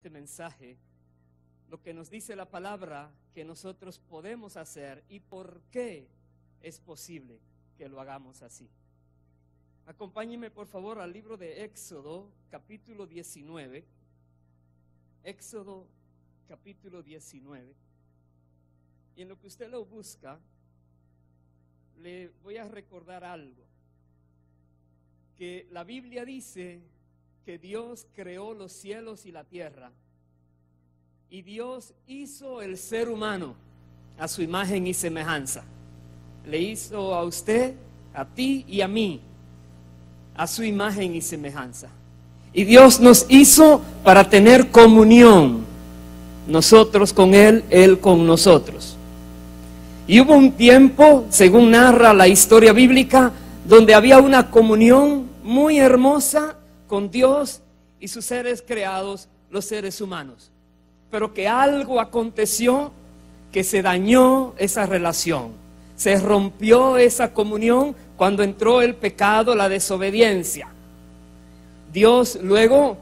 este mensaje, lo que nos dice la palabra que nosotros podemos hacer y por qué es posible que lo hagamos así. Acompáñenme por favor al libro de Éxodo, capítulo 19. Éxodo, capítulo 19. Y en lo que usted lo busca, le voy a recordar algo. Que la Biblia dice que Dios creó los cielos y la tierra. Y Dios hizo el ser humano a su imagen y semejanza. Le hizo a usted, a ti y a mí, a su imagen y semejanza. Y Dios nos hizo para tener comunión, nosotros con Él, Él con nosotros. Y hubo un tiempo, según narra la historia bíblica, donde había una comunión muy hermosa con Dios y sus seres creados, los seres humanos. Pero que algo aconteció que se dañó esa relación. Se rompió esa comunión cuando entró el pecado, la desobediencia. Dios luego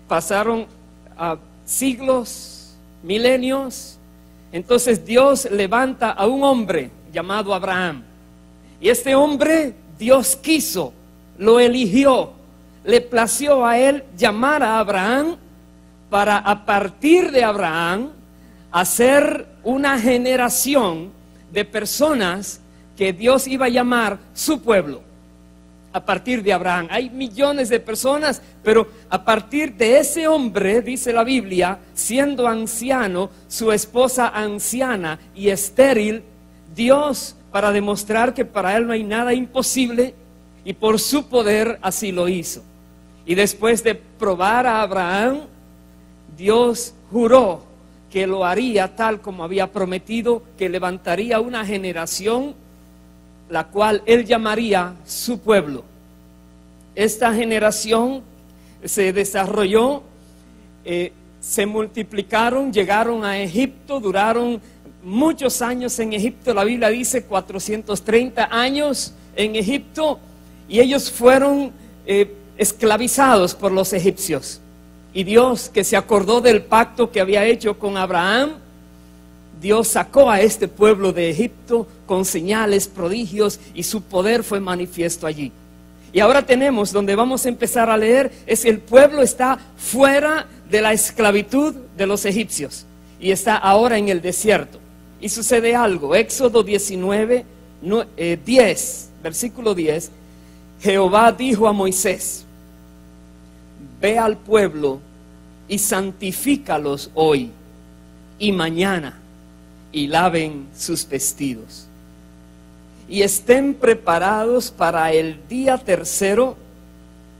pasaron siglos, milenios. Entonces Dios levanta a un hombre llamado Abraham. Y este hombre Dios quiso, lo eligió, le plació a él llamar a Abraham para a partir de Abraham hacer una generación de personas que Dios iba a llamar su pueblo. A partir de Abraham hay millones de personas, pero a partir de ese hombre, dice la Biblia, siendo anciano, su esposa anciana y estéril, Dios, para demostrar que para él no hay nada imposible, y por su poder así lo hizo. Y después de probar a Abraham, Dios juró que lo haría tal como había prometido, que levantaría una generación la cual él llamaría su pueblo. Esta generación se desarrolló, se multiplicaron, llegaron a Egipto, duraron muchos años en Egipto. La Biblia dice 430 años en Egipto, y ellos fueron esclavizados por los egipcios. Y Dios, que se acordó del pacto que había hecho con Abraham, Dios sacó a este pueblo de Egipto con señales, prodigios, y su poder fue manifiesto allí. Y ahora tenemos, donde vamos a empezar a leer, es el pueblo está fuera de la esclavitud de los egipcios y está ahora en el desierto. Y sucede algo. Éxodo 19, 10, versículo 10. Jehová dijo a Moisés: ve al pueblo y santifícalos hoy y mañana, y laven sus vestidos, y estén preparados para el día tercero,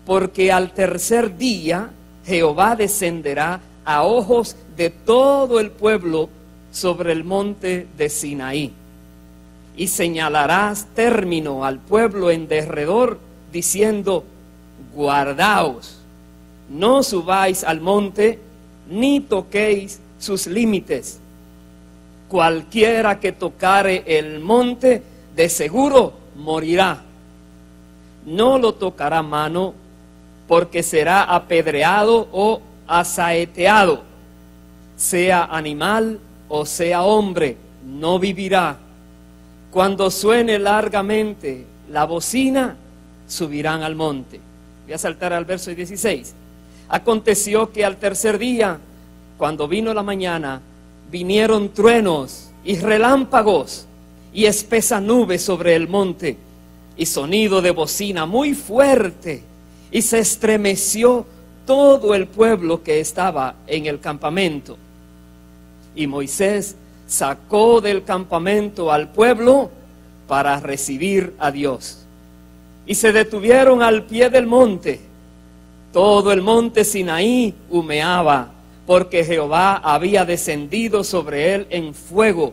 porque al tercer día Jehová descenderá a ojos de todo el pueblo sobre el monte de Sinaí, y señalarás término al pueblo en derredor, diciendo: guardaos, no subáis al monte, ni toquéis sus límites. Cualquiera que tocare el monte, de seguro morirá. No lo tocará mano, porque será apedreado o asaeteado. Sea animal o sea hombre, no vivirá. Cuando suene largamente la bocina, subirán al monte. Voy a saltar al verso 16. Aconteció que al tercer día, cuando vino la mañana, vinieron truenos y relámpagos y espesa nube sobre el monte y sonido de bocina muy fuerte, y se estremeció todo el pueblo que estaba en el campamento. Y Moisés sacó del campamento al pueblo para recibir a Dios. Y se detuvieron al pie del monte. Todo el monte Sinaí humeaba, porque Jehová había descendido sobre él en fuego,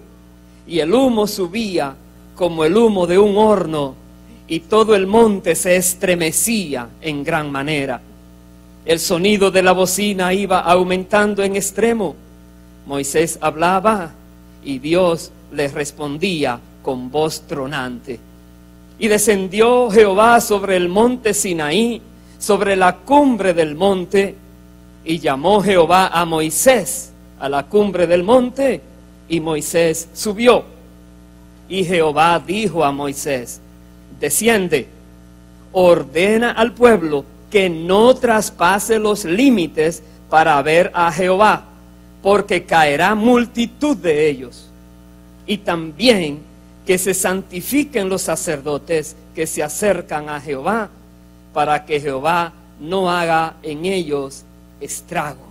y el humo subía como el humo de un horno, y todo el monte se estremecía en gran manera. El sonido de la bocina iba aumentando en extremo. Moisés hablaba y Dios le respondía con voz tronante. Y descendió Jehová sobre el monte Sinaí, sobre la cumbre del monte, Y llamó Jehová a Moisés a la cumbre del monte, y Moisés subió. Y Jehová dijo a Moisés: desciende, ordena al pueblo que no traspase los límites para ver a Jehová, porque caerá multitud de ellos. Y también que se santifiquen los sacerdotes que se acercan a Jehová, para que Jehová no haga en ellos estrago.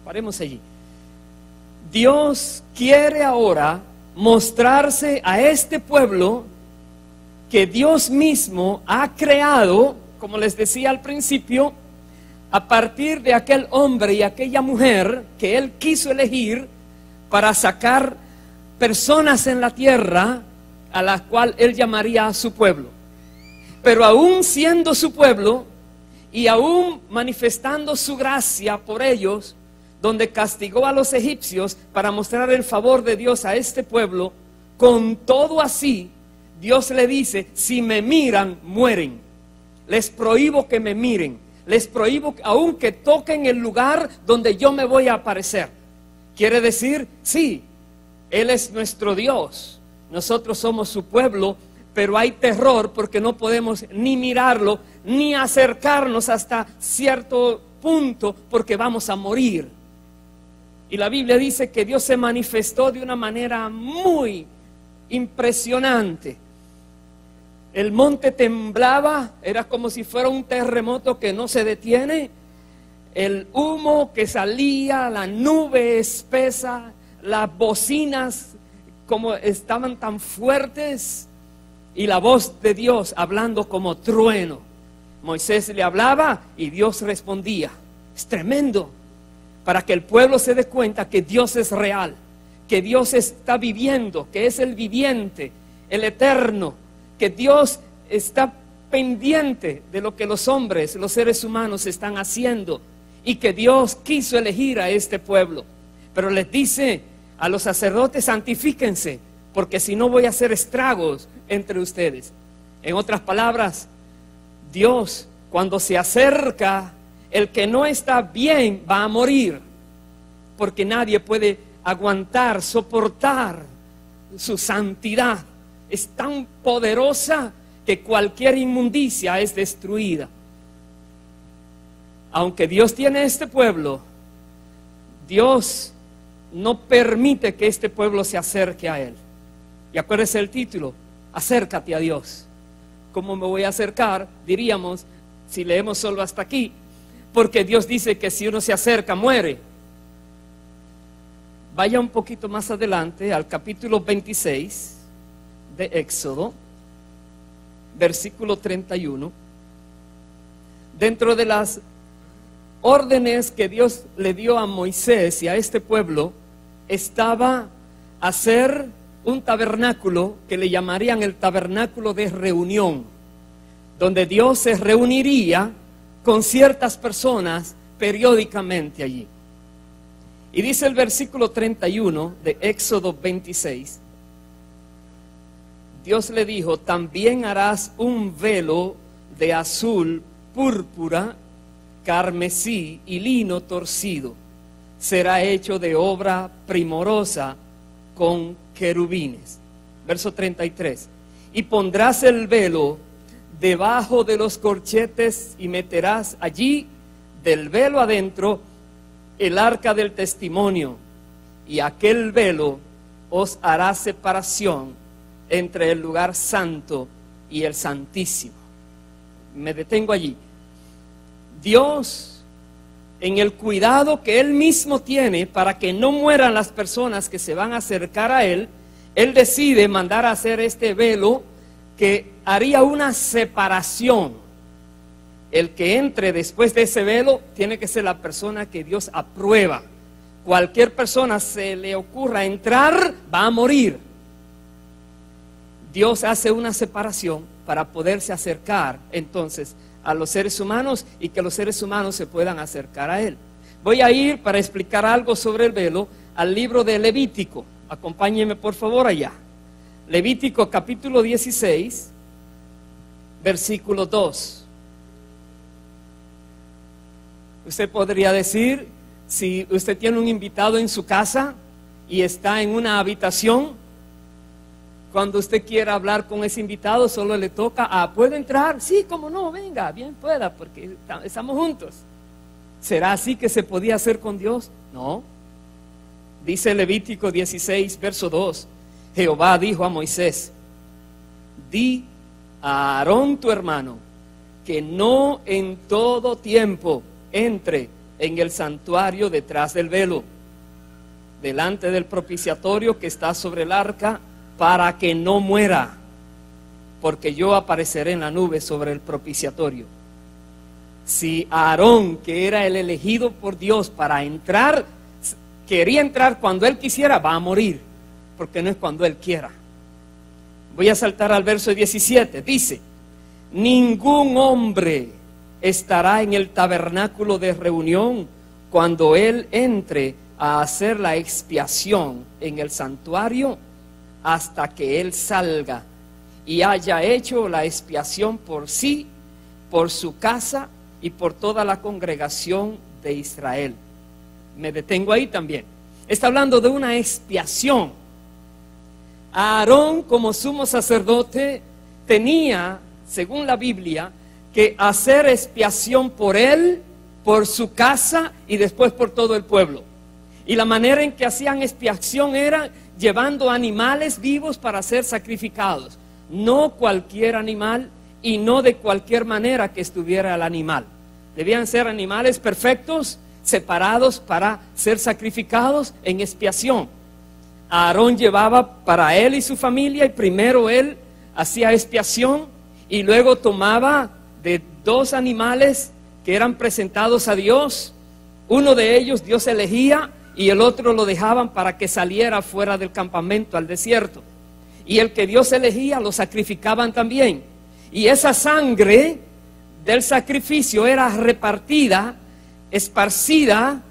Paremos allí. Dios quiere ahora mostrarse a este pueblo que Dios mismo ha creado, como les decía al principio, a partir de aquel hombre y aquella mujer que Él quiso elegir para sacar personas en la tierra a las cuales Él llamaría a su pueblo. Pero aún siendo su pueblo y aún manifestando su gracia por ellos, donde castigó a los egipcios para mostrar el favor de Dios a este pueblo, con todo así, Dios le dice: si me miran, mueren. Les prohíbo que me miren. Les prohíbo aún que toquen el lugar donde yo me voy a aparecer. Quiere decir, sí, Él es nuestro Dios. Nosotros somos su pueblo, pero hay terror porque no podemos ni mirarlo, ni acercarnos hasta cierto punto porque vamos a morir. Y la Biblia dice que Dios se manifestó de una manera muy impresionante. El monte temblaba, era como si fuera un terremoto que no se detiene. El humo que salía, la nube espesa, las bocinas como estaban tan fuertes, y la voz de Dios hablando como trueno. Moisés le hablaba y Dios respondía. Es tremendo, para que el pueblo se dé cuenta que Dios es real, que Dios está viviendo, que es el viviente, el eterno, que Dios está pendiente de lo que los hombres, los seres humanos están haciendo, y que Dios quiso elegir a este pueblo. Pero les dice a los sacerdotes: santifíquense, porque si no voy a hacer estragos entre ustedes. En otras palabras, Dios, cuando se acerca, el que no está bien va a morir, porque nadie puede aguantar, soportar su santidad. Es tan poderosa que cualquier inmundicia es destruida. Aunque Dios tiene este pueblo, Dios no permite que este pueblo se acerque a Él. Y acuérdese el título: acércate a Dios. ¿Cómo me voy a acercar? Diríamos, si leemos solo hasta aquí, porque Dios dice que si uno se acerca, muere. Vaya un poquito más adelante al capítulo 26 de Éxodo, versículo 31. Dentro de las órdenes que Dios le dio a Moisés y a este pueblo, estaba hacer un tabernáculo que le llamarían el tabernáculo de reunión, donde Dios se reuniría con ciertas personas periódicamente allí. Y dice el versículo 31 de Éxodo 26: Dios le dijo: también harás un velo de azul, púrpura, carmesí y lino torcido. Será hecho de obra primorosa con querubines. Verso 33: y pondrás el velo debajo de los corchetes y meterás allí del velo adentro el arca del testimonio, y aquel velo os hará separación entre el lugar santo y el santísimo. Me detengo allí. Dios, en el cuidado que Él mismo tiene para que no mueran las personas que se van a acercar a Él, Él decide mandar a hacer este velo que haría una separación. El que entre después de ese velo tiene que ser la persona que Dios aprueba. Cualquier persona se le ocurra entrar, va a morir. Dios hace una separación para poderse acercar entonces a los seres humanos y que los seres humanos se puedan acercar a Él. Voy a ir para explicar algo sobre el velo al libro de Levítico. Acompáñenme por favor allá. Levítico capítulo 16, versículo 2. Usted podría decir, si usted tiene un invitado en su casa y está en una habitación, cuando usted quiera hablar con ese invitado, solo le toca, ¿puede entrar? Sí, cómo no, venga, bien pueda, porque estamos juntos. ¿Será así que se podía hacer con Dios? No. Dice Levítico 16, verso 2, Jehová dijo a Moisés, di a Aarón tu hermano, que no en todo tiempo entre en el santuario detrás del velo, delante del propiciatorio que está sobre el arca, para que no muera, porque yo apareceré en la nube sobre el propiciatorio. Si Aarón, que era el elegido por Dios para entrar, quería entrar cuando él quisiera, va a morir, porque no es cuando él quiera. Voy a saltar al verso 17, dice, ningún hombre estará en el tabernáculo de reunión cuando él entre a hacer la expiación en el santuario, hasta que él salga y haya hecho la expiación por sí, por su casa y por toda la congregación de Israel. Me detengo ahí también. Está hablando de una expiación. Aarón, como sumo sacerdote, tenía, según la Biblia, que hacer expiación por él, por su casa y después por todo el pueblo. Y la manera en que hacían expiación era llevando animales vivos para ser sacrificados. No cualquier animal y no de cualquier manera que estuviera el animal. Debían ser animales perfectos, separados para ser sacrificados en expiación. Aarón llevaba para él y su familia, y primero él hacía expiación y luego tomaba de 2 animales que eran presentados a Dios. Uno de ellos Dios elegía y el otro lo dejaban para que saliera fuera del campamento al desierto. Y el que Dios elegía lo sacrificaban también. Y esa sangre del sacrificio era repartida, esparcida,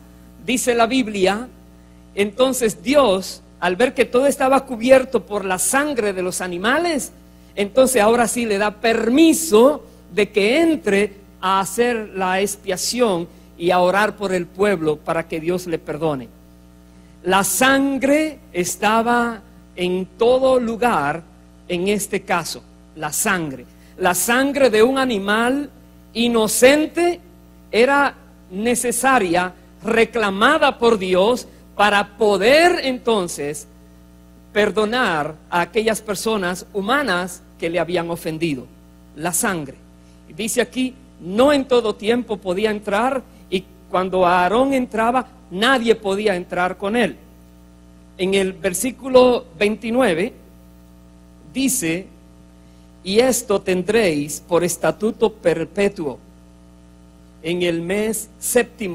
dice la Biblia. Entonces Dios, al ver que todo estaba cubierto por la sangre de los animales, entonces ahora sí le da permiso de que entre a hacer la expiación y a orar por el pueblo para que Dios le perdone. La sangre estaba en todo lugar, en este caso, la sangre de un animal inocente era necesaria, reclamada por Dios, para poder entonces perdonar a aquellas personas humanas que le habían ofendido. La sangre. Dice aquí, no en todo tiempo podía entrar, y cuando Aarón entraba, nadie podía entrar con él. En el versículo 29 dice, y esto tendréis por estatuto perpetuo. En el mes 7,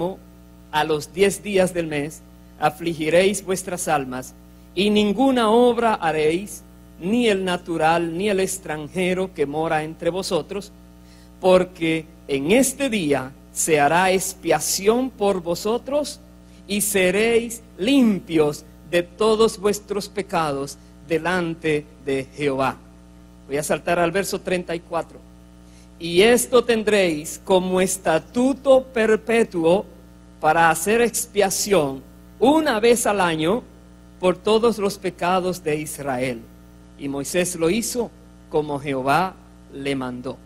a los 10 días del mes, afligiréis vuestras almas, y ninguna obra haréis, ni el natural, ni el extranjero que mora entre vosotros, porque en este día se hará expiación por vosotros, y seréis limpios de todos vuestros pecados delante de Jehová. Voy a saltar al verso 34. Y esto tendréis como estatuto perpetuo para hacer expiación una vez al año por todos los pecados de Israel. Y Moisés lo hizo como Jehová le mandó.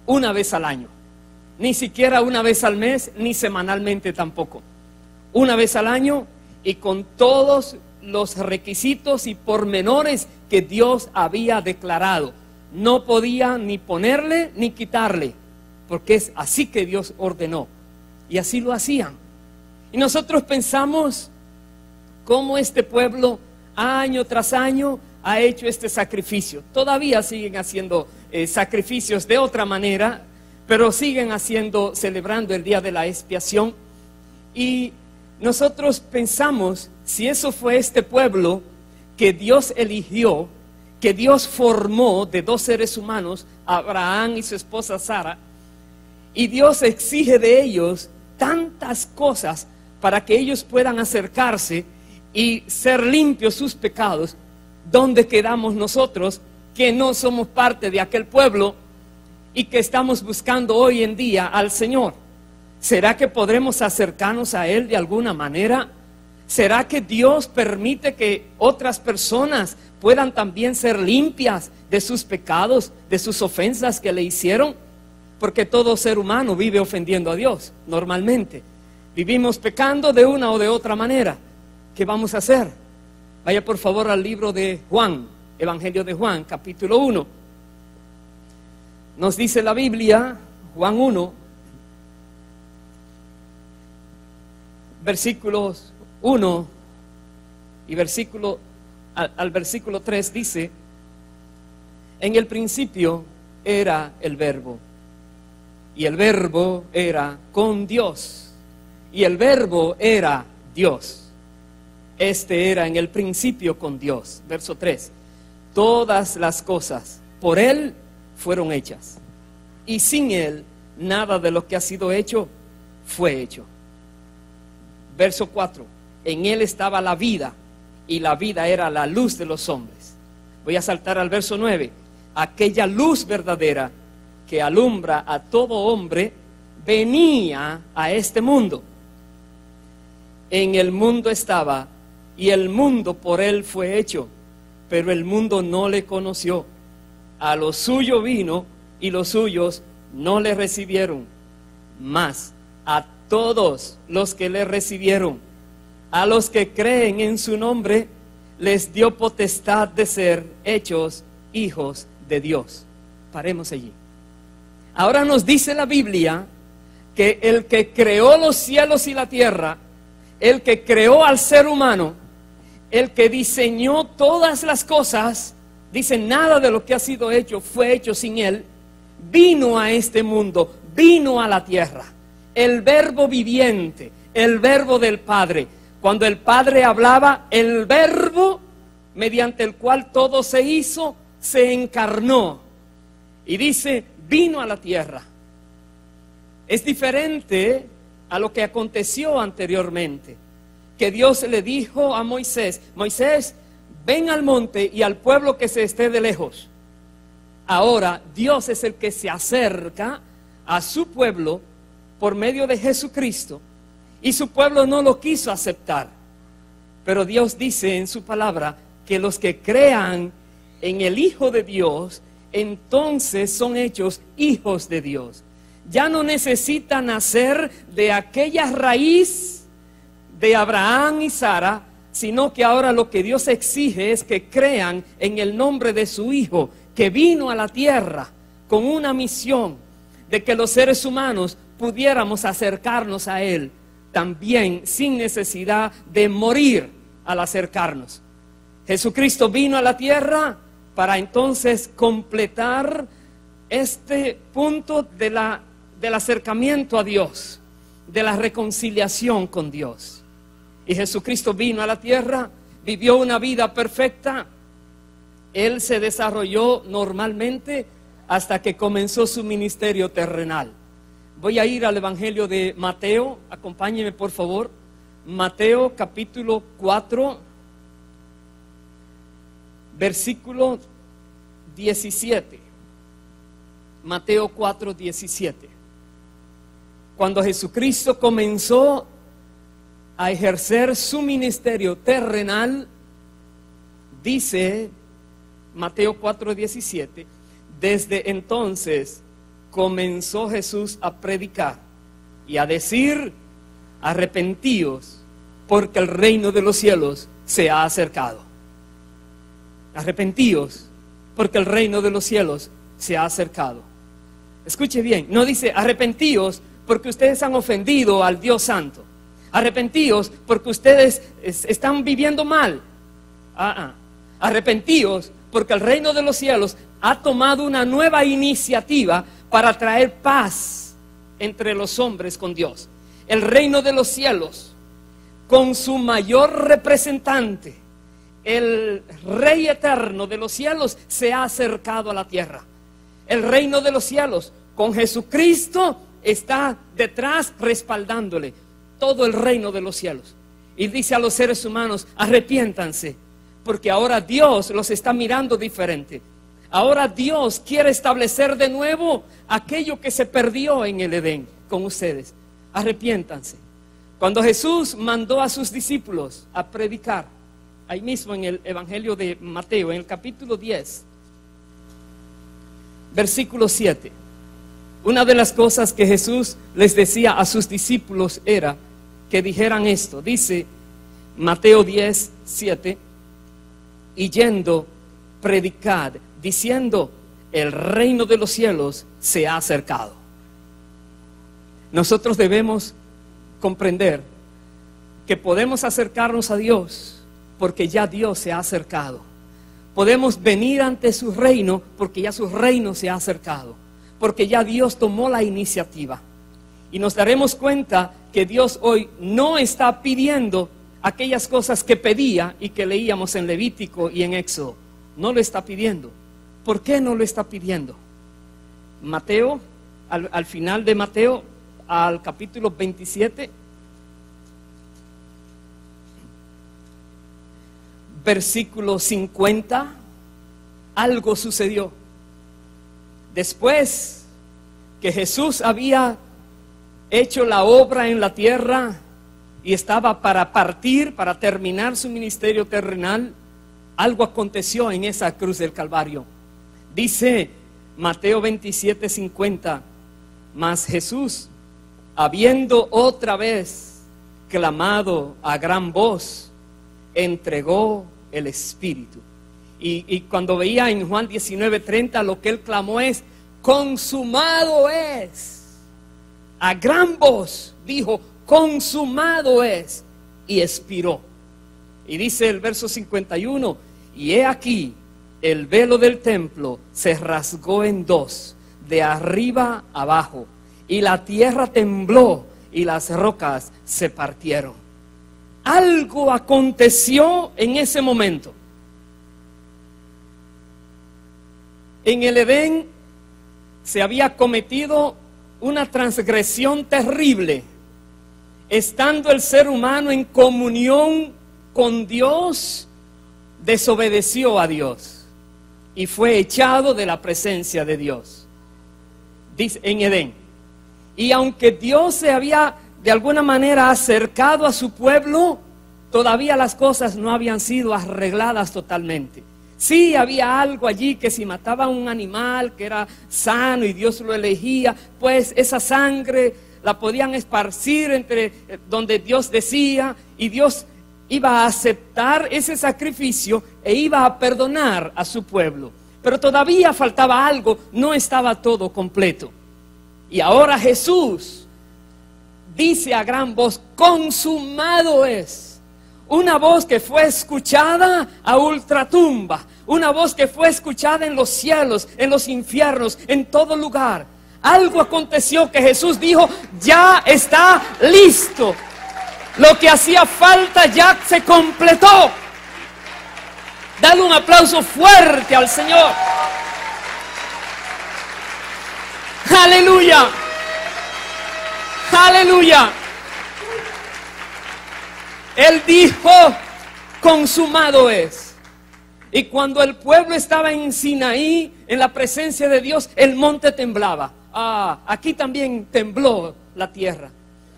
Una vez al año. Ni siquiera una vez al mes, ni semanalmente tampoco. Una vez al año, y con todos los requisitos y pormenores que Dios había declarado. No podía ni ponerle ni quitarle, porque es así que Dios ordenó. Y así lo hacían. Y nosotros pensamos cómo este pueblo año tras año ha hecho este sacrificio. Todavía siguen haciendo sacrificios de otra manera, pero siguen celebrando el día de la expiación. Y nosotros pensamos, si eso fue este pueblo que Dios eligió, que Dios formó de 2 seres humanos, Abraham y su esposa Sara, y Dios exige de ellos tantas cosas para que ellos puedan acercarse y ser limpios sus pecados, ¿dónde quedamos nosotros que no somos parte de aquel pueblo y que estamos buscando hoy en día al Señor? ¿Será que podremos acercarnos a Él de alguna manera? ¿Será que Dios permite que otras personas puedan también ser limpias de sus pecados, de sus ofensas que le hicieron? Porque todo ser humano vive ofendiendo a Dios, normalmente. Vivimos pecando de una o de otra manera. ¿Qué vamos a hacer? Vaya por favor al libro de Juan, Evangelio de Juan, capítulo 1. Nos dice la Biblia, Juan 1, versículos 1 y al versículo 3 dice: en el principio era el Verbo, y el Verbo era con Dios, y el Verbo era Dios. Este era en el principio con Dios. Verso 3: todas las cosas por Él fueron hechas, y sin Él nada de lo que ha sido hecho fue hecho. Verso 4: en Él estaba la vida, y la vida era la luz de los hombres. Voy a saltar al verso 9. Aquella luz verdadera que alumbra a todo hombre venía a este mundo. En el mundo estaba, y el mundo por Él fue hecho, pero el mundo no le conoció. A lo suyo vino, y los suyos no le recibieron. Mas a todos los que le recibieron, a los que creen en su nombre, les dio potestad de ser hechos hijos de Dios. Paremos allí. Ahora nos dice la Biblia que el que creó los cielos y la tierra, el que creó al ser humano, el que diseñó todas las cosas, dice: nada de lo que ha sido hecho fue hecho sin Él. Vino a este mundo, vino a la tierra, el Verbo viviente, el Verbo del Padre. Cuando el Padre hablaba, el Verbo mediante el cual todo se hizo, se encarnó. Y dice: vino a la tierra. Es diferente a lo que aconteció anteriormente, que Dios le dijo a Moisés: Moisés, ven al monte y al pueblo que se esté de lejos. Ahora Dios es el que se acerca a su pueblo por medio de Jesucristo, y su pueblo no lo quiso aceptar. Pero Dios dice en su palabra que los que crean en el Hijo de Dios, entonces son hechos hijos de Dios. Ya no necesitan nacer de aquella raíz de Abraham y Sara, sino que ahora lo que Dios exige es que crean en el nombre de su Hijo, que vino a la tierra con una misión de que los seres humanos pudiéramos acercarnos a Él también sin necesidad de morir al acercarnos. Jesucristo vino a la tierra para entonces completar este punto del acercamiento a Dios, de la reconciliación con Dios. Y Jesucristo vino a la tierra, vivió una vida perfecta. Él se desarrolló normalmente hasta que comenzó su ministerio terrenal. Voy a ir al Evangelio de Mateo, acompáñeme por favor. Mateo capítulo 4, versículo 17. Mateo 4, 17. Cuando Jesucristo comenzó a ejercer su ministerio terrenal, dice Mateo 4, 17, desde entonces comenzó Jesús a predicar y a decir: arrepentíos, porque el reino de los cielos se ha acercado. Arrepentíos, porque el reino de los cielos se ha acercado. Escuche bien, no dice arrepentíos porque ustedes han ofendido al Dios Santo. Arrepentíos porque ustedes están viviendo mal. Arrepentíos porque el reino de los cielos ha tomado una nueva iniciativa para traer paz entre los hombres con Dios. El reino de los cielos, con su mayor representante, el Rey eterno de los cielos, se ha acercado a la tierra. El reino de los cielos, con Jesucristo, está detrás respaldándole todo el reino de los cielos. Y dice a los seres humanos: arrepiéntanse, porque ahora Dios los está mirando diferente. Ahora Dios quiere establecer de nuevo aquello que se perdió en el Edén con ustedes. arrepiéntanse. Cuando Jesús mandó a sus discípulos a predicar, ahí mismo en el Evangelio de Mateo, en el capítulo 10, versículo 7, una de las cosas que Jesús les decía a sus discípulos era que dijeran esto. Dice Mateo 10, 7, y yendo, predicad, diciendo, el reino de los cielos se ha acercado. Nosotros debemos comprender que podemos acercarnos a Dios porque ya Dios se ha acercado. Podemos venir ante su reino porque ya su reino se ha acercado, porque ya Dios tomó la iniciativa. Y nos daremos cuenta que Dios hoy no está pidiendo aquellas cosas que pedía y que leíamos en Levítico y en Éxodo. No lo está pidiendo. ¿Por qué no lo está pidiendo? Mateo, al final de Mateo, al capítulo 27, versículo 50, algo sucedió. Después que Jesús había hecho la obra en la tierra y estaba para partir, para terminar su ministerio terrenal, algo aconteció en esa cruz del Calvario. Dice Mateo 27, 50, mas Jesús, habiendo otra vez clamado a gran voz, entregó el Espíritu. Y cuando veía en Juan 19:30, lo que él clamó es, consumado es. A gran voz dijo, consumado es, y expiró. Y dice el verso 51, y he aquí, el velo del templo se rasgó en dos, de arriba abajo, y la tierra tembló, y las rocas se partieron. Algo aconteció en ese momento. En el Edén se había cometido una transgresión terrible. Estando el ser humano en comunión con Dios, desobedeció a Dios y fue echado de la presencia de Dios. Dice en Edén. Y aunque Dios se había de alguna manera acercado a su pueblo, todavía las cosas no habían sido arregladas totalmente. Sí, había algo allí que si mataba a un animal que era sano y Dios lo elegía, pues esa sangre la podían esparcir entre donde Dios decía, y Dios iba a aceptar ese sacrificio e iba a perdonar a su pueblo. Pero todavía faltaba algo, no estaba todo completo. Y ahora Jesús dice a gran voz, consumado es. Una voz que fue escuchada a ultratumba, una voz que fue escuchada en los cielos, en los infiernos, en todo lugar. Algo aconteció que Jesús dijo, ya está listo. Lo que hacía falta ya se completó. Dale un aplauso fuerte al Señor. Aleluya. Aleluya. Él dijo, consumado es. Y cuando el pueblo estaba en Sinaí, en la presencia de Dios, el monte temblaba. Aquí también tembló la tierra.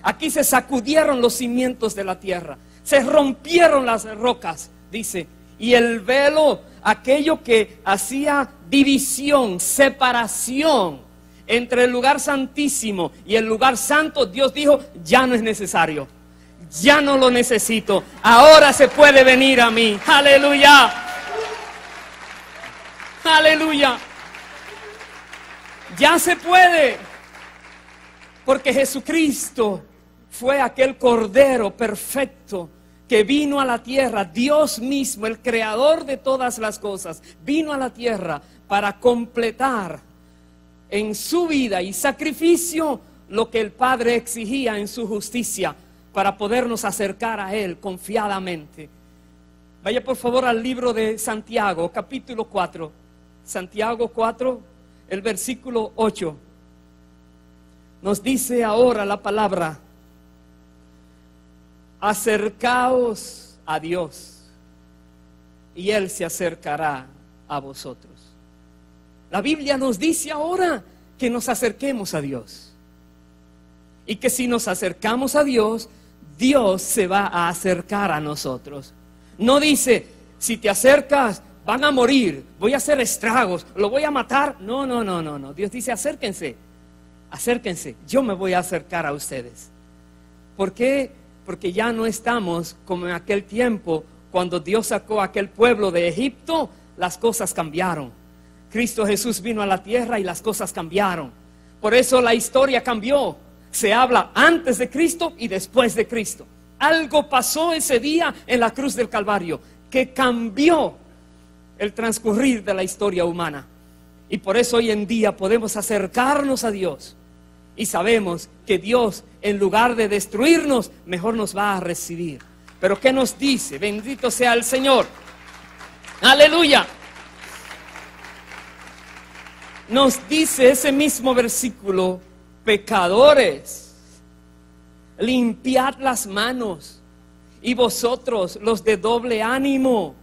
Aquí se sacudieron los cimientos de la tierra. Se rompieron las rocas, dice. Y el velo, aquello que hacía división, separación entre el lugar santísimo y el lugar santo, Dios dijo, ya no es necesario. Ya no lo necesito. Ahora se puede venir a mí. Aleluya. Aleluya. Ya se puede. Porque Jesucristo fue aquel Cordero perfecto que vino a la tierra. Dios mismo, el creador de todas las cosas, vino a la tierra para completar en su vida y sacrificio lo que el Padre exigía en su justicia, para podernos acercar a Él confiadamente. Vaya por favor al libro de Santiago, capítulo 4. Santiago 4, el versículo 8. Nos dice ahora la palabra, acercaos a Dios y Él se acercará a vosotros. La Biblia nos dice ahora que nos acerquemos a Dios. Y que si nos acercamos a Dios, Dios se va a acercar a nosotros. No dice, si te acercas, van a morir, voy a hacer estragos, lo voy a matar. No. Dios dice, acérquense, yo me voy a acercar a ustedes. ¿Por qué? Porque ya no estamos como en aquel tiempo, cuando Dios sacó a aquel pueblo de Egipto, las cosas cambiaron. Cristo Jesús vino a la tierra y las cosas cambiaron. Por eso la historia cambió. Se habla antes de Cristo y después de Cristo. Algo pasó ese día en la cruz del Calvario que cambió el transcurrir de la historia humana. Y por eso hoy en día podemos acercarnos a Dios. Y sabemos que Dios, en lugar de destruirnos, mejor nos va a recibir. Pero ¿qué nos dice? Bendito sea el Señor. Aleluya. Nos dice ese mismo versículo: pecadores, limpiad las manos, y vosotros, los de doble ánimo,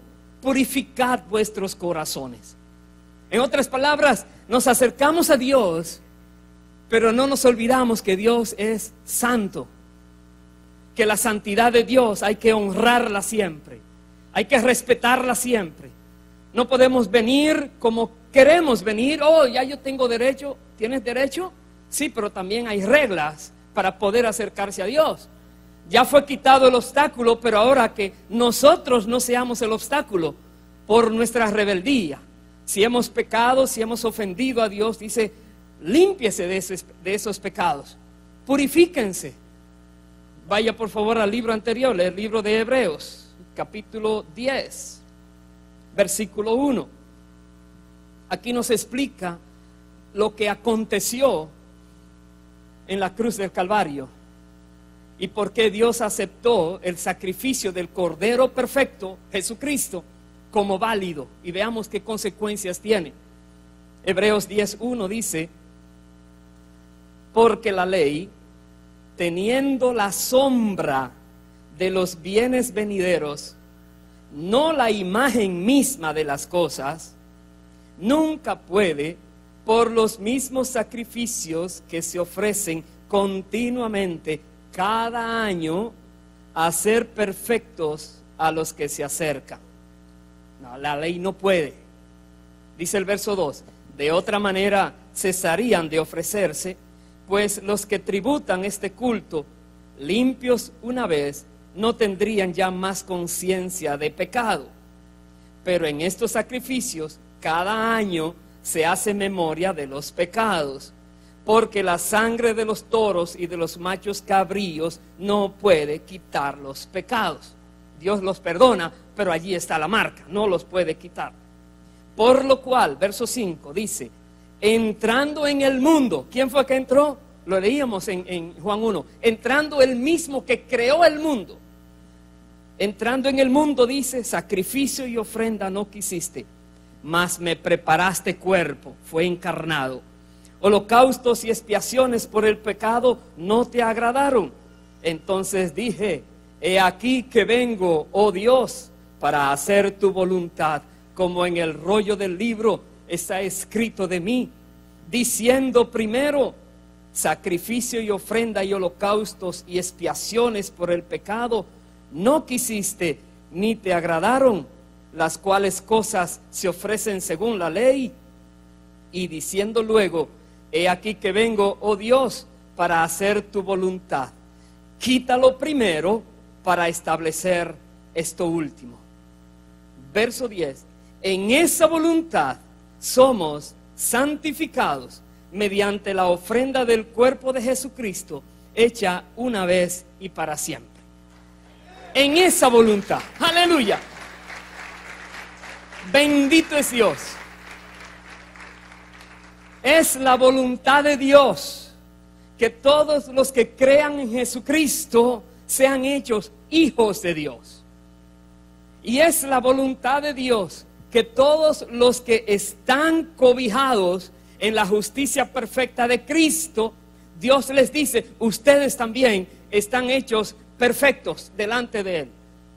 purificad vuestros corazones. En otras palabras, nos acercamos a Dios, pero no nos olvidamos que Dios es santo, que la santidad de Dios hay que honrarla siempre, hay que respetarla siempre. No podemos venir como queremos venir. Oh, ya yo tengo derecho. ¿Tienes derecho? Sí, pero también hay reglas para poder acercarse a Dios. Ya fue quitado el obstáculo, pero ahora que nosotros no seamos el obstáculo por nuestra rebeldía. Si hemos pecado, si hemos ofendido a Dios, dice, límpiese de esos pecados, purifíquense. Vaya por favor al libro anterior, el libro de Hebreos, capítulo 10, versículo 1. Aquí nos explica lo que aconteció en la cruz del Calvario y por qué Dios aceptó el sacrificio del Cordero perfecto, Jesucristo, como válido. Y veamos qué consecuencias tiene. Hebreos 10:1 dice: porque la ley, teniendo la sombra de los bienes venideros, no la imagen misma de las cosas, nunca puede, por los mismos sacrificios que se ofrecen continuamente cada año, hacer perfectos a los que se acercan. No, la ley no puede. Dice el verso 2: de otra manera cesarían de ofrecerse, pues los que tributan este culto, limpios una vez, no tendrían ya más conciencia de pecado. Pero en estos sacrificios, cada año se hace memoria de los pecados, porque la sangre de los toros y de los machos cabríos no puede quitar los pecados. Dios los perdona, pero allí está la marca, no los puede quitar. Por lo cual, verso 5 dice: entrando en el mundo. ¿Quién fue que entró? Lo leíamos en Juan 1. Entrando el mismo que creó el mundo. Entrando en el mundo, dice, sacrificio y ofrenda no quisiste, mas me preparaste cuerpo, fue encarnado. Holocaustos y expiaciones por el pecado no te agradaron. Entonces dije: he aquí que vengo, oh Dios, para hacer tu voluntad, como en el rollo del libro está escrito de mí, diciendo primero: sacrificio y ofrenda y holocaustos y expiaciones por el pecado no quisiste, ni te agradaron, las cuales cosas se ofrecen según la ley. Y diciendo luego: he aquí que vengo, oh Dios, para hacer tu voluntad. Quítalo primero para establecer esto último. Verso 10: en esa voluntad somos santificados mediante la ofrenda del cuerpo de Jesucristo, hecha una vez y para siempre. En esa voluntad, aleluya, bendito es Dios. Es la voluntad de Dios que todos los que crean en Jesucristo sean hechos hijos de Dios. Y es la voluntad de Dios que todos los que están cobijados en la justicia perfecta de Cristo, Dios les dice: ustedes también están hechos perfectos delante de Él,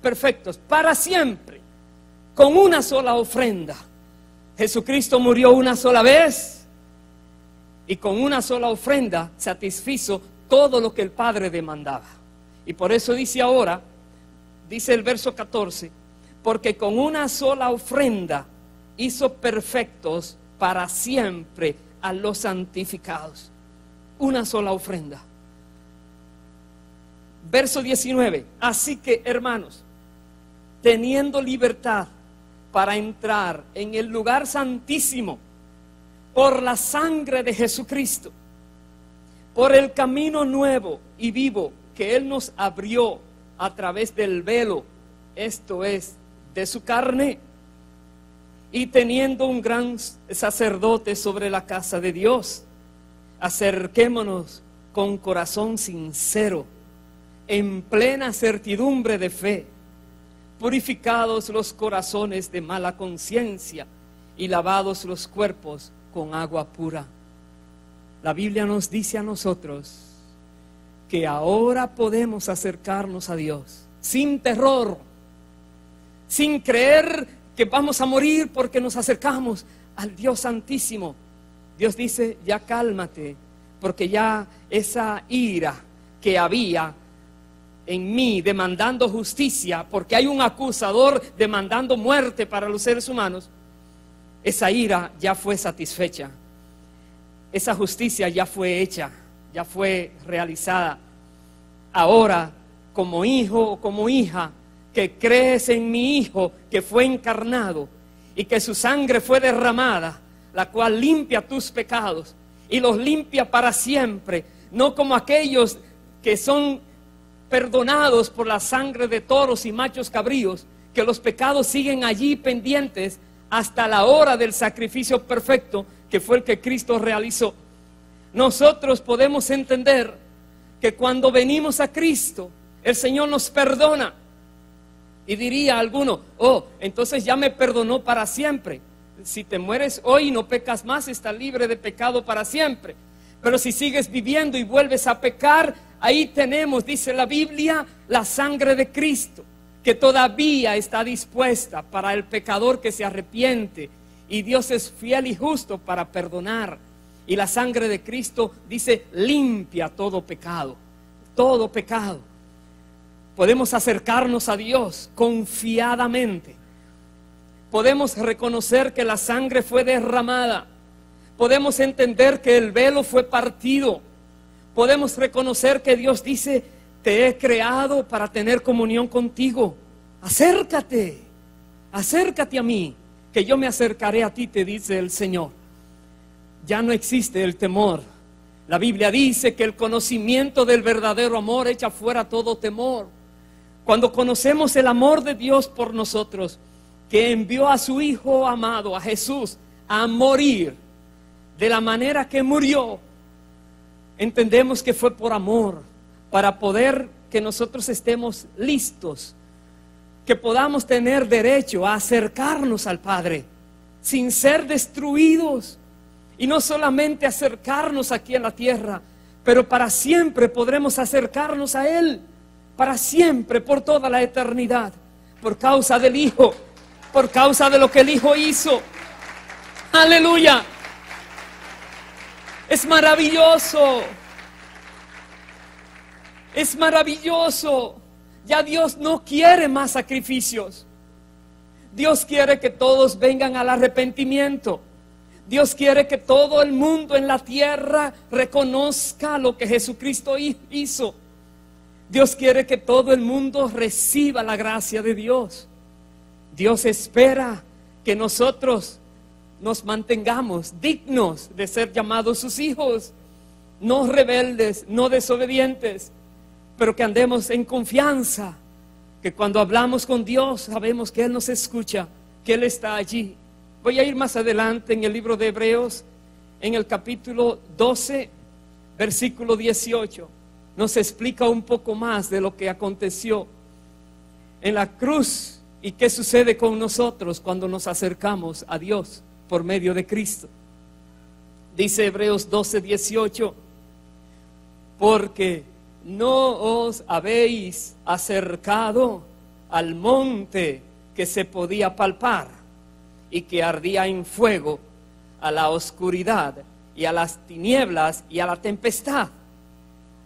perfectos para siempre, con una sola ofrenda. Jesucristo murió una sola vez y con una sola ofrenda satisfizo todo lo que el Padre demandaba. Y por eso dice ahora, dice el verso 14, porque con una sola ofrenda hizo perfectos para siempre a los santificados. Una sola ofrenda. Verso 19, así que hermanos, teniendo libertad para entrar en el lugar santísimo por la sangre de Jesucristo, por el camino nuevo y vivo que Él nos abrió a través del velo, esto es, de su carne, y teniendo un gran sacerdote sobre la casa de Dios, acerquémonos con corazón sincero, en plena certidumbre de fe, purificados los corazones de mala conciencia y lavados los cuerpos con agua pura. La Biblia nos dice a nosotros que ahora podemos acercarnos a Dios sin terror, sin creer que vamos a morir porque nos acercamos al Dios Santísimo. Dios dice, ya cálmate, porque ya esa ira que había en mí demandando justicia, porque hay un acusador demandando muerte para los seres humanos, esa ira ya fue satisfecha, esa justicia ya fue hecha, ya fue realizada. Ahora, como hijo o como hija que crees en mi Hijo que fue encarnado y que su sangre fue derramada, la cual limpia tus pecados y los limpia para siempre, no como aquellos que son perdonados por la sangre de toros y machos cabríos, que los pecados siguen allí pendientes hasta la hora del sacrificio perfecto que fue el que Cristo realizó. Nosotros podemos entender que cuando venimos a Cristo, el Señor nos perdona. Y diría alguno, oh, entonces ya me perdonó para siempre. Si te mueres hoy y no pecas más, estás libre de pecado para siempre. Pero si sigues viviendo y vuelves a pecar, ahí tenemos, dice la Biblia, la sangre de Cristo, que todavía está dispuesta para el pecador que se arrepiente. Y Dios es fiel y justo para perdonar. Y la sangre de Cristo, dice, limpia todo pecado, todo pecado. Podemos acercarnos a Dios confiadamente. Podemos reconocer que la sangre fue derramada. Podemos entender que el velo fue partido. Podemos reconocer que Dios dice, te he creado para tener comunión contigo. Acércate, acércate a mí, que yo me acercaré a ti, te dice el Señor. Ya no existe el temor. La Biblia dice que el conocimiento del verdadero amor echa fuera todo temor. Cuando conocemos el amor de Dios por nosotros, que envió a su Hijo amado, a Jesús, a morir de la manera que murió, entendemos que fue por amor, para poder que nosotros estemos listos, que podamos tener derecho a acercarnos al Padre, sin ser destruidos, y no solamente acercarnos aquí en la tierra, pero para siempre podremos acercarnos a Él, para siempre, por toda la eternidad, por causa del Hijo, por causa de lo que el Hijo hizo. Aleluya. Es maravilloso. Es maravilloso. Ya Dios no quiere más sacrificios. Dios quiere que todos vengan al arrepentimiento. Dios quiere que todo el mundo en la tierra reconozca lo que Jesucristo hizo. Dios quiere que todo el mundo reciba la gracia de Dios. Dios espera que nosotros nos mantengamos dignos de ser llamados sus hijos, no rebeldes, no desobedientes, pero que andemos en confianza, que cuando hablamos con Dios sabemos que Él nos escucha, que Él está allí. Voy a ir más adelante en el libro de Hebreos, en el capítulo 12, versículo 18. Nos explica un poco más de lo que aconteció en la cruz y qué sucede con nosotros cuando nos acercamos a Dios por medio de Cristo. Dice Hebreos 12, 18, porque no os habéis acercado al monte que se podía palpar y que ardía en fuego, a la oscuridad y a las tinieblas y a la tempestad.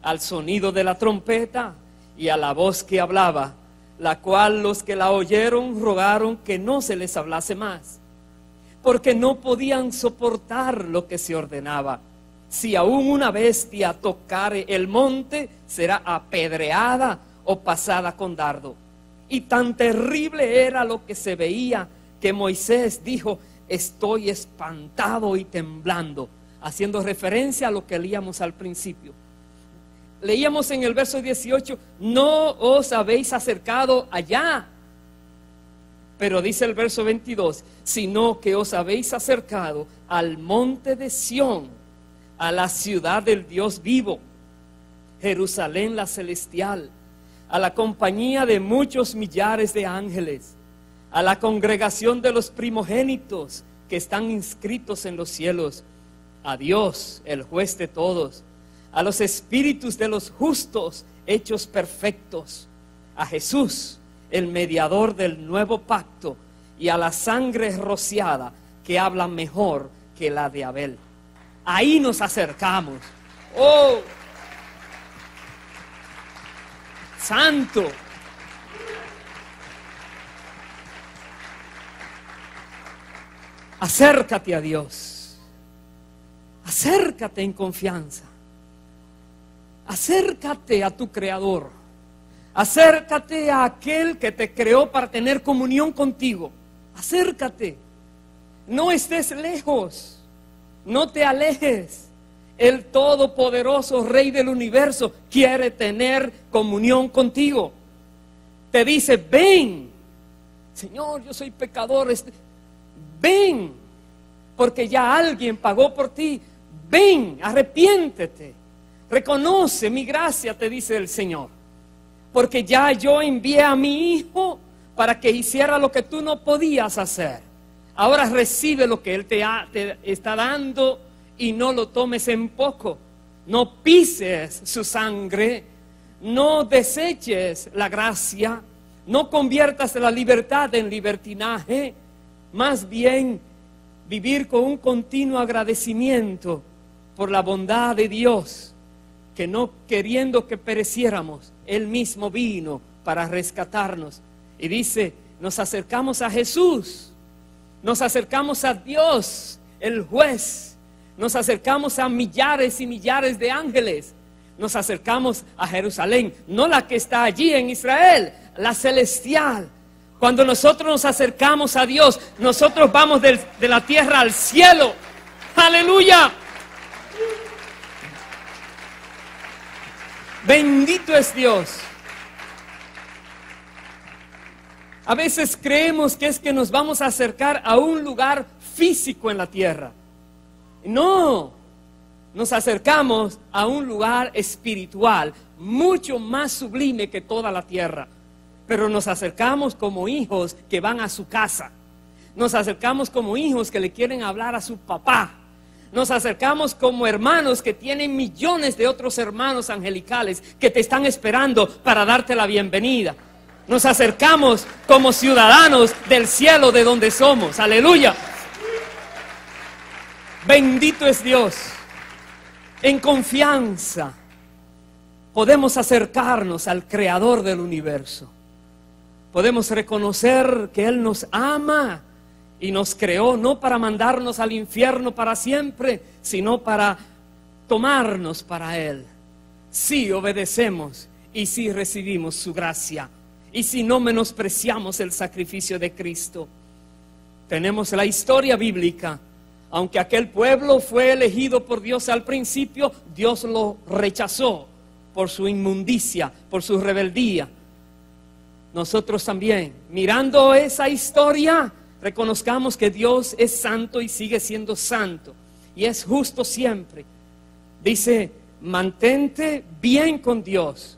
al sonido de la trompeta y a la voz que hablaba, la cual los que la oyeron rogaron que no se les hablase más, porque no podían soportar lo que se ordenaba. Si aún una bestia tocare el monte, será apedreada o pasada con dardo. Y tan terrible era lo que se veía, que Moisés dijo: estoy espantado y temblando, haciendo referencia a lo que leíamos al principio. Leíamos en el verso 18: no os habéis acercado allá. Pero dice el verso 22: sino que os habéis acercado al monte de Sión, a la ciudad del Dios vivo, Jerusalén la celestial, a la compañía de muchos millares de ángeles, a la congregación de los primogénitos que están inscritos en los cielos, a Dios, el juez de todos, a los espíritus de los justos hechos perfectos, a Jesús, el mediador del nuevo pacto, y a la sangre rociada que habla mejor que la de Abel. Ahí nos acercamos. ¡Oh! ¡Santo! Acércate a Dios. Acércate en confianza. Acércate a tu Creador. Acércate a aquel que te creó para tener comunión contigo. Acércate. No estés lejos. No te alejes. El todopoderoso Rey del universo quiere tener comunión contigo. Te dice: ven. Señor, yo soy pecador. Ven, porque ya alguien pagó por ti. Ven, arrepiéntete. Reconoce mi gracia, te dice el Señor. Porque ya yo envié a mi Hijo para que hiciera lo que tú no podías hacer. Ahora recibe lo que Él te está dando y no lo tomes en poco. No pises su sangre, no deseches la gracia, no conviertas la libertad en libertinaje. Más bien, vivir con un continuo agradecimiento por la bondad de Dios, que no queriendo que pereciéramos, Él mismo vino para rescatarnos. Y dice: nos acercamos a Jesús, nos acercamos a Dios, el juez, nos acercamos a millares y millares de ángeles, nos acercamos a Jerusalén, no la que está allí en Israel, la celestial. Cuando nosotros nos acercamos a Dios, nosotros vamos de la tierra al cielo. ¡Aleluya! Bendito es Dios. A veces creemos que es que nos vamos a acercar a un lugar físico en la tierra. No, nos acercamos a un lugar espiritual, mucho más sublime que toda la tierra. Pero nos acercamos como hijos que van a su casa. Nos acercamos como hijos que le quieren hablar a su papá. Nos acercamos como hermanos que tienen millones de otros hermanos angelicales que te están esperando para darte la bienvenida. Nos acercamos como ciudadanos del cielo de donde somos. Aleluya. Bendito es Dios. En confianza podemos acercarnos al Creador del universo. Podemos reconocer que Él nos ama y nos creó no para mandarnos al infierno para siempre, sino para tomarnos para Él. Si obedecemos y si recibimos su gracia y si no menospreciamos el sacrificio de Cristo. Tenemos la historia bíblica. Aunque aquel pueblo fue elegido por Dios al principio, Dios lo rechazó por su inmundicia, por su rebeldía. Nosotros también, mirando esa historia, reconozcamos que Dios es santo y sigue siendo santo y es justo siempre. Dice: mantente bien con Dios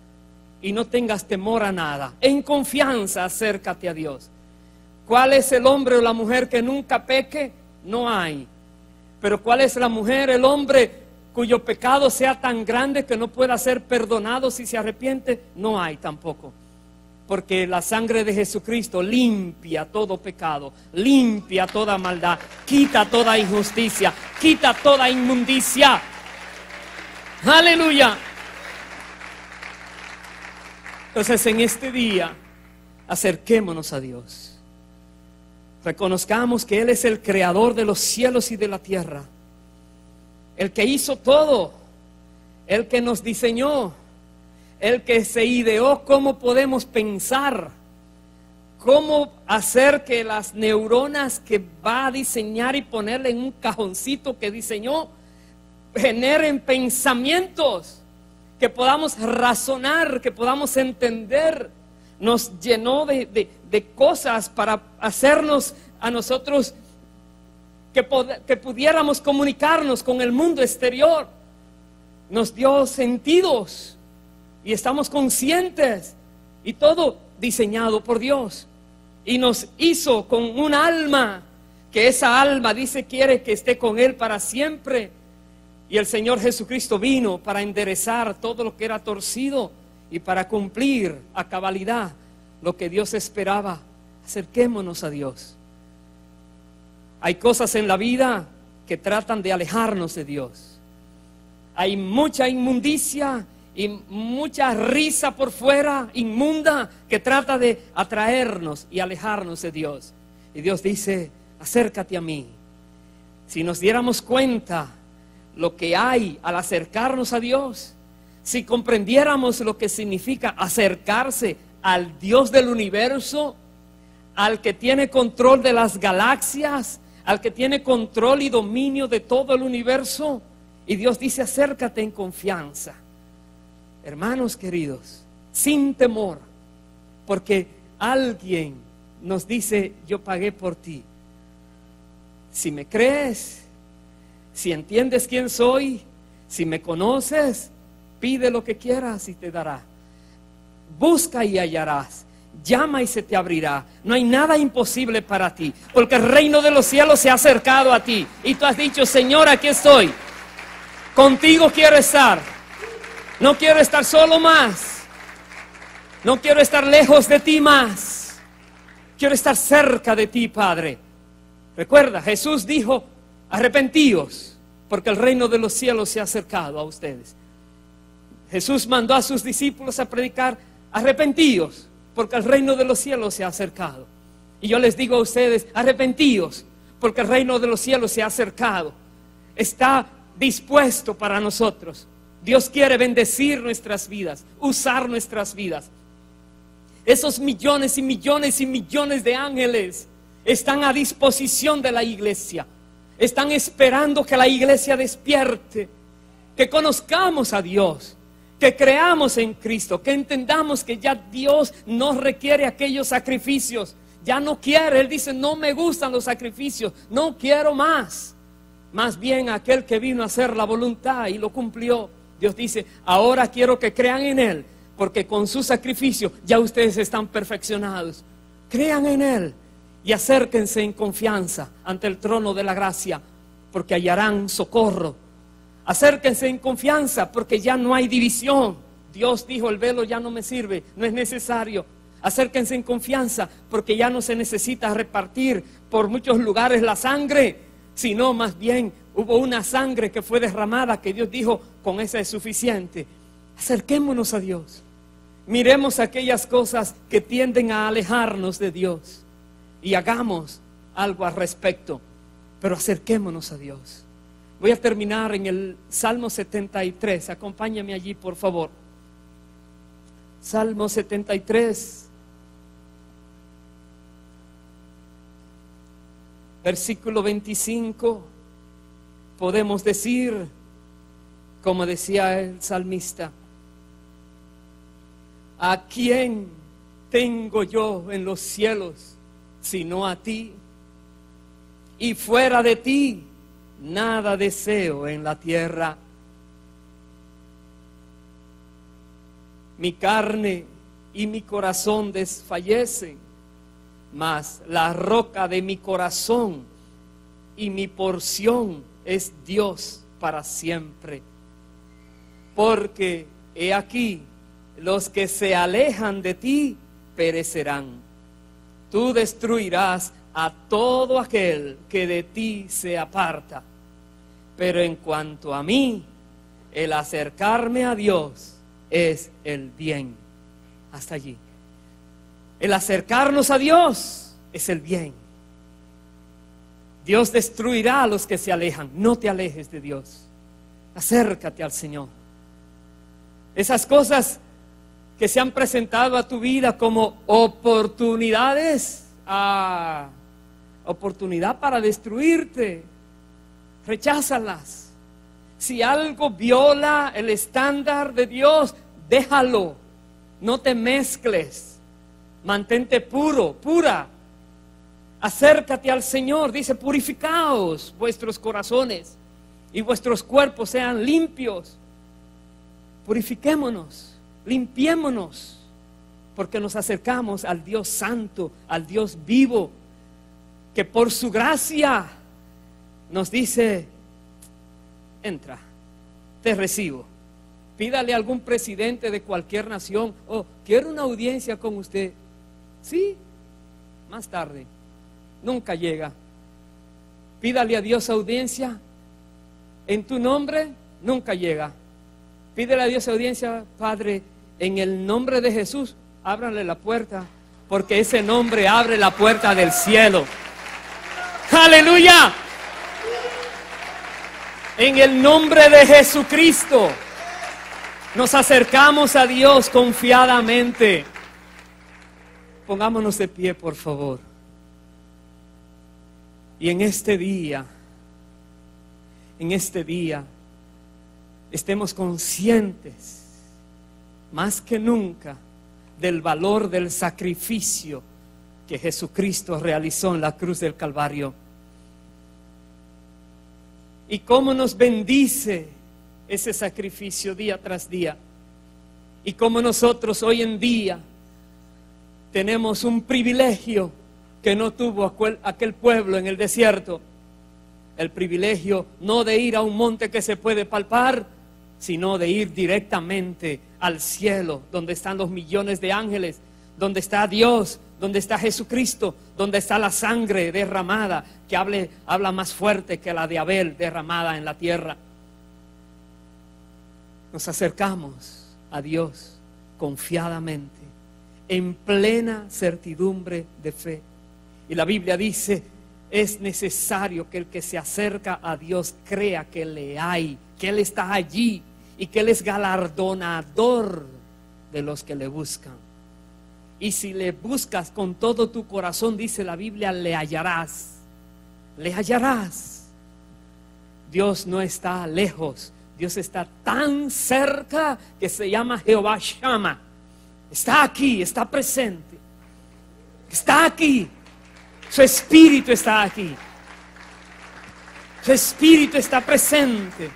y no tengas temor a nada. En confianza acércate a Dios. ¿Cuál es el hombre o la mujer que nunca peque? No hay. Pero ¿cuál es la mujer, el hombre cuyo pecado sea tan grande que no pueda ser perdonado si se arrepiente? No hay tampoco. Porque la sangre de Jesucristo limpia todo pecado, limpia toda maldad, quita toda injusticia, quita toda inmundicia. Aleluya. Entonces en este día, acerquémonos a Dios. Reconozcamos que Él es el creador de los cielos y de la tierra. El que hizo todo. El que nos diseñó. El que se ideó cómo podemos pensar. Cómo hacer que las neuronas que va a diseñar y ponerle en un cajoncito que diseñó generen pensamientos, que podamos razonar, que podamos entender. Nos llenó de cosas para hacernos a nosotros que pudiéramos comunicarnos con el mundo exterior. Nos dio sentidos y estamos conscientes, y todo diseñado por Dios. Y nos hizo con un alma, que esa alma dice quiere que esté con Él para siempre. Y el Señor Jesucristo vino para enderezar todo lo que era torcido y para cumplir a cabalidad lo que Dios esperaba. Acerquémonos a Dios. Hay cosas en la vida que tratan de alejarnos de Dios. Hay mucha inmundicia y mucha risa por fuera, inmunda, que trata de atraernos y alejarnos de Dios. Y Dios dice, acércate a mí. Si nos diéramos cuenta lo que hay al acercarnos a Dios, si comprendiéramos lo que significa acercarse al Dios del universo, al que tiene control de las galaxias, al que tiene control y dominio de todo el universo, y Dios dice, acércate en confianza. Hermanos queridos, sin temor, porque alguien nos dice, yo pagué por ti. Si me crees, si entiendes quién soy, si me conoces, pide lo que quieras y te dará. Busca y hallarás. Llama y se te abrirá. No hay nada imposible para ti, porque el reino de los cielos se ha acercado a ti. Y tú has dicho, Señor, aquí estoy. Contigo quiero estar. No quiero estar solo más. No quiero estar lejos de ti más. Quiero estar cerca de ti, Padre. Recuerda, Jesús dijo, arrepentíos, porque el reino de los cielos se ha acercado a ustedes. Jesús mandó a sus discípulos a predicar, arrepentíos, porque el reino de los cielos se ha acercado. Y yo les digo a ustedes, arrepentíos, porque el reino de los cielos se ha acercado. Está dispuesto para nosotros. Dios quiere bendecir nuestras vidas, usar nuestras vidas. Esos millones y millones y millones de ángeles están a disposición de la iglesia. Están esperando que la iglesia despierte, que conozcamos a Dios, que creamos en Cristo, que entendamos que ya Dios no requiere aquellos sacrificios. Ya no quiere, Él dice, no me gustan los sacrificios, no quiero más. Más bien aquel que vino a hacer la voluntad y lo cumplió. Dios dice, ahora quiero que crean en Él, porque con su sacrificio ya ustedes están perfeccionados. Crean en Él y acérquense en confianza ante el trono de la gracia, porque hallarán socorro. Acérquense en confianza, porque ya no hay división. Dios dijo, el velo ya no me sirve, no es necesario. Acérquense en confianza, porque ya no se necesita repartir por muchos lugares la sangre, sino más bien hubo una sangre que fue derramada, que Dios dijo, con esa es suficiente. Acerquémonos a Dios. Miremos aquellas cosas que tienden a alejarnos de Dios y hagamos algo al respecto, pero acerquémonos a Dios. Voy a terminar en el Salmo 73. Acompáñame allí, por favor. Salmo 73, versículo 25. Podemos decir, como decía el salmista, ¿a quién tengo yo en los cielos sino a ti? Y fuera de ti nada deseo en la tierra. Mi carne y mi corazón desfallecen, mas la roca de mi corazón y mi porción es Dios para siempre. Porque he aquí, los que se alejan de ti perecerán. Tú destruirás a todo aquel que de ti se aparta. Pero en cuanto a mí, el acercarme a Dios es el bien. hasta allí. El acercarnos a Dios es el bien. Dios destruirá a los que se alejan. No te alejes de Dios. Acércate al Señor. Esas cosas que se han presentado a tu vida como oportunidades, oportunidad para destruirte, recházalas. Si algo viola el estándar de Dios, déjalo. No te mezcles. Mantente puro, pura. Acércate al Señor. Dice: purificaos vuestros corazones y vuestros cuerpos sean limpios. Purifiquémonos, limpiémonos, porque nos acercamos al Dios santo, al Dios vivo, que por su gracia nos dice: entra, te recibo. Pídale a algún presidente de cualquier nación: oh, quiero una audiencia con usted. Sí, más tarde. Nunca llega. Pídale a Dios audiencia en tu nombre, nunca llega. Pídele a Dios audiencia: Padre, en el nombre de Jesús, ábranle la puerta, porque ese nombre abre la puerta del cielo. ¡Aleluya! En el nombre de Jesucristo nos acercamos a Dios confiadamente. Pongámonos de pie, por favor. Y en este día, estemos conscientes más que nunca del valor del sacrificio que Jesucristo realizó en la cruz del Calvario. Y cómo nos bendice ese sacrificio día tras día. Y cómo nosotros hoy en día tenemos un privilegio que no tuvo aquel pueblo en el desierto. El privilegio no de ir a un monte que se puede palpar, sino de ir directamente al cielo, donde están los millones de ángeles, donde está Dios, donde está Jesucristo, donde está la sangre derramada, que habla más fuerte que la de Abel derramada en la tierra. Nos acercamos a Dios confiadamente, en plena certidumbre de fe. Y la Biblia dice: es necesario que el que se acerca a Dios crea que le hay, que Él está allí y que Él es galardonador de los que le buscan. Y si le buscas con todo tu corazón, dice la Biblia, le hallarás. Le hallarás. Dios no está lejos. Dios está tan cerca que se llama Jehová Shammah. Está aquí, está presente. Está aquí. Su Espíritu está aquí. Su Espíritu está presente.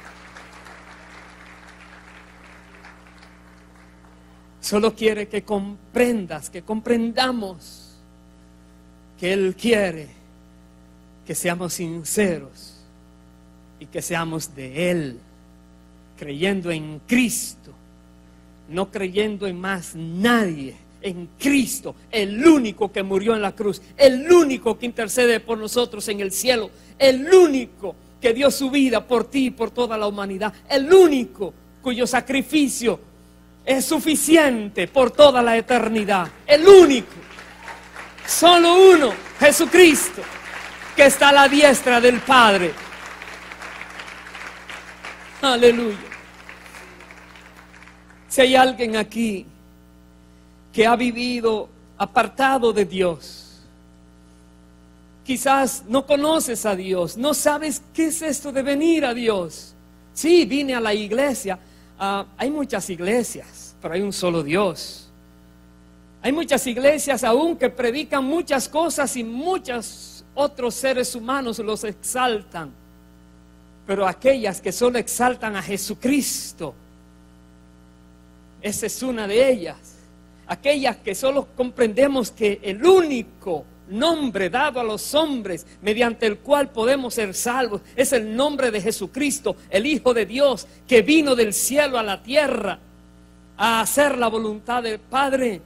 Solo quiere que comprendas, que comprendamos que Él quiere que seamos sinceros y que seamos de Él, creyendo en Cristo, no creyendo en más nadie, en Cristo, el único que murió en la cruz, el único que intercede por nosotros en el cielo, el único que dio su vida por ti y por toda la humanidad, el único cuyo sacrificio es suficiente por toda la eternidad, el único, solo uno, Jesucristo, que está a la diestra del Padre. Aleluya. Si hay alguien aquí que ha vivido apartado de Dios, quizás no conoces a Dios, no sabes qué es esto de venir a Dios. Sí, vine a la iglesia. Hay muchas iglesias, pero hay un solo Dios. Hay muchas iglesias aún que predican muchas cosas y muchos otros seres humanos los exaltan. Pero aquellas que solo exaltan a Jesucristo, esa es una de ellas. Aquellas que solo comprendemos que el único nombre dado a los hombres mediante el cual podemos ser salvos es el nombre de Jesucristo, el Hijo de Dios, que vino del cielo a la tierra a hacer la voluntad del Padre.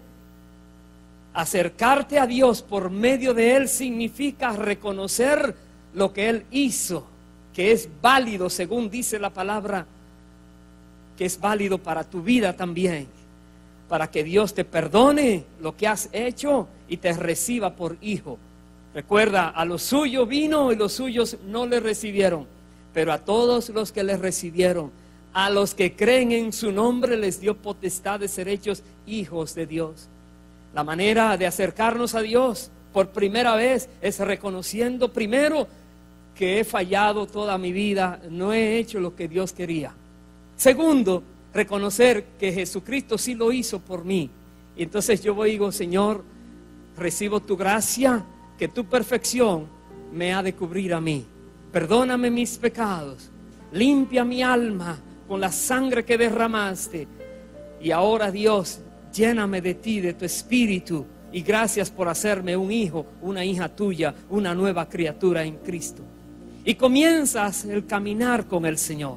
Acercarte a Dios por medio de Él significa reconocer lo que Él hizo, que es válido, según dice la palabra, que es válido para tu vida también. para que Dios te perdone lo que has hecho y te reciba por hijo. Recuerda, a los suyos vino y los suyos no le recibieron, pero a todos los que le recibieron, a los que creen en su nombre, les dio potestad de ser hechos hijos de Dios. La manera de acercarnos a Dios por primera vez es reconociendo primero que he fallado toda mi vida, no he hecho lo que Dios quería. Segundo, reconocer que Jesucristo sí lo hizo por mí. Y entonces yo voy y digo, Señor, recibo tu gracia, que tu perfección me ha de cubrir a mí. Perdóname mis pecados, limpia mi alma con la sangre que derramaste. Y ahora, Dios, lléname de ti, de tu espíritu. Y gracias por hacerme un hijo, una hija tuya, una nueva criatura en Cristo. Y comienzas el caminar con el Señor,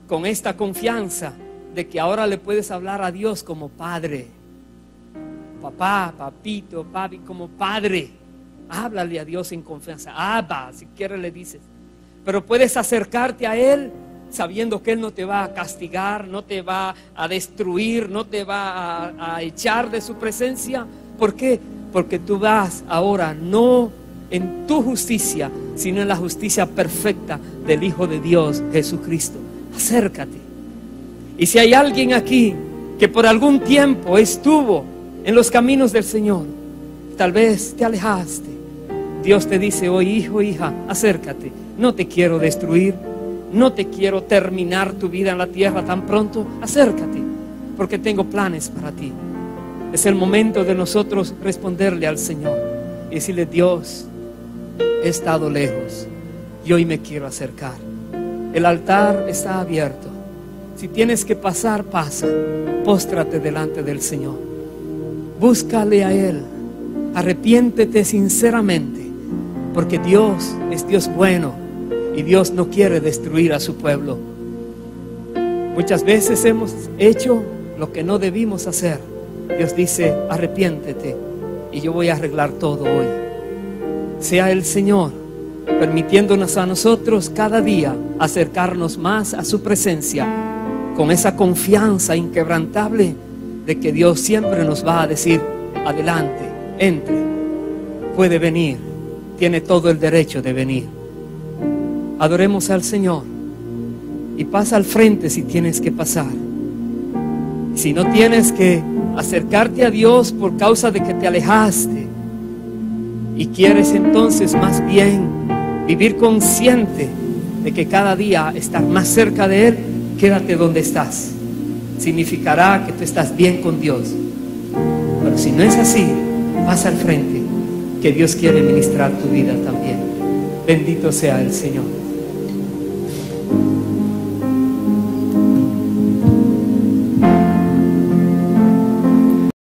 con esta confianza de que ahora le puedes hablar a Dios como Padre. Papá, papito, papi, como Padre. Háblale a Dios en confianza. Abba, si quieres le dices. Pero puedes acercarte a Él sabiendo que Él no te va a castigar, no te va a destruir, no te va a echar de su presencia. ¿Por qué? Porque tú vas ahora no en tu justicia, sino en la justicia perfecta del Hijo de Dios, Jesucristo. Acércate. Y si hay alguien aquí que por algún tiempo estuvo en los caminos del Señor, tal vez te alejaste, Dios te dice hoy, hijo, hija, acércate. No te quiero destruir, no te quiero terminar tu vida en la tierra tan pronto. Acércate, porque tengo planes para ti. Es el momento de nosotros responderle al Señor y decirle, Dios, he estado lejos y hoy me quiero acercar. El altar está abierto. Si tienes que pasar, pasa. Póstrate delante del Señor. Búscale a Él. Arrepiéntete sinceramente, porque Dios es Dios bueno y Dios no quiere destruir a su pueblo. Muchas veces hemos hecho lo que no debimos hacer. Dios dice, arrepiéntete y yo voy a arreglar todo hoy. Sea el Señor permitiéndonos a nosotros cada día acercarnos más a su presencia con esa confianza inquebrantable de que Dios siempre nos va a decir, adelante, entre, puede venir, tiene todo el derecho de venir. Adoremos al Señor y pasa al frente si tienes que pasar. Si no tienes que acercarte a Dios por causa de que te alejaste y quieres entonces más bien vivir consciente de que cada día estar más cerca de Él, quédate donde estás. Significará que tú estás bien con Dios. Pero si no es así, pasa al frente, que Dios quiere ministrar tu vida también. Bendito sea el Señor.